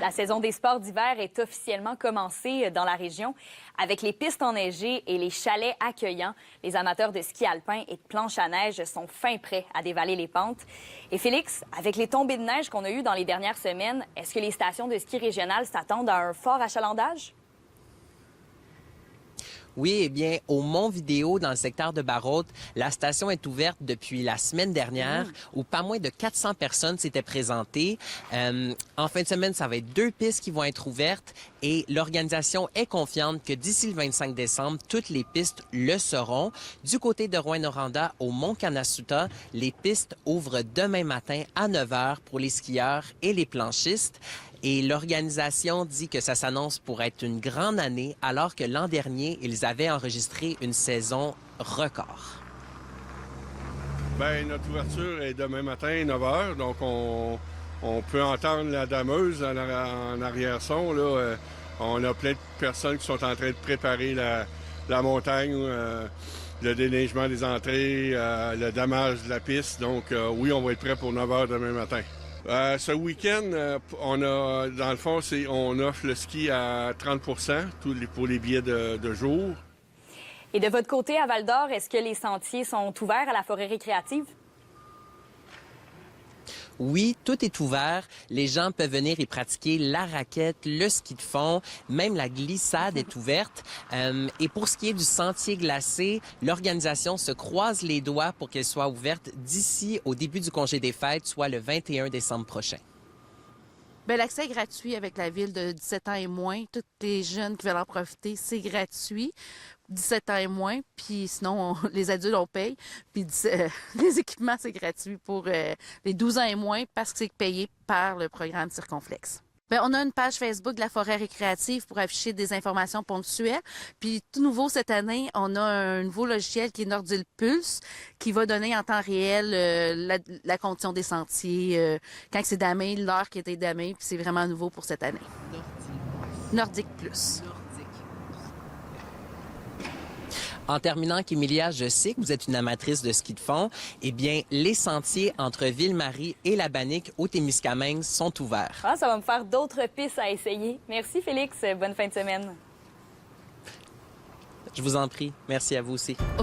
La saison des sports d'hiver est officiellement commencée dans la région. Avec les pistes enneigées et les chalets accueillants, les amateurs de ski alpin et de planche à neige sont fin prêts à dévaler les pentes. Et Félix, avec les tombées de neige qu'on a eues dans les dernières semaines, est-ce que les stations de ski régionales s'attendent à un fort achalandage? Oui, eh bien, au Mont-Vidéo, dans le secteur de Barrault, la station est ouverte depuis la semaine dernière, où pas moins de 400 personnes s'étaient présentées. En fin de semaine, ça va être 2 pistes qui vont être ouvertes et l'organisation est confiante que d'ici le 25 décembre, toutes les pistes le seront. Du côté de Rouyn-Noranda, au Mont-Kanasuta, les pistes ouvrent demain matin à 9 h pour les skieurs et les planchistes. Et l'organisation dit que ça s'annonce pour être une grande année, alors que l'an dernier, ils avaient enregistré une saison record. Bien, notre ouverture est demain matin, 9 h. Donc, on peut entendre la dameuse en arrière-son. Là. On a plein de personnes qui sont en train de préparer la montagne, le déneigement des entrées, le damage de la piste. Donc, oui, on va être prêt pour 9 h demain matin. Ce week-end, on a, dans le fond, on offre le ski à 30 pour les billets de jour. Et de votre côté, à Val-d'Or, est-ce que les sentiers sont ouverts à la forêt récréative? Oui, tout est ouvert. Les gens peuvent venir y pratiquer la raquette, le ski de fond, même la glissade est ouverte. Et pour ce qui est du sentier glacé, l'organisation se croise les doigts pour qu'elle soit ouverte d'ici au début du congé des fêtes, soit le 21 décembre prochain. Bien, l'accès est gratuit avec la ville de 17 ans et moins. Tous les jeunes qui veulent en profiter, c'est gratuit. 17 ans et moins, puis sinon, les adultes, on paye. Puis les équipements, c'est gratuit pour les 12 ans et moins parce que c'est payé par le programme Circonflex. Bien, on a une page Facebook de la forêt récréative pour afficher des informations ponctuelles. Puis tout nouveau cette année, on a un nouveau logiciel qui est Nordil Pulse qui va donner en temps réel la condition des sentiers, quand c'est damé, l'heure qui a été damée, puis c'est vraiment nouveau pour cette année. Nordic Plus. En terminant, Kémilia, je sais que vous êtes une amatrice de ski de fond. Eh bien, les sentiers entre Ville-Marie et la Bannique au Témiscamingue sont ouverts. Ah, ça va me faire d'autres pistes à essayer. Merci, Félix. Bonne fin de semaine. Je vous en prie. Merci à vous aussi.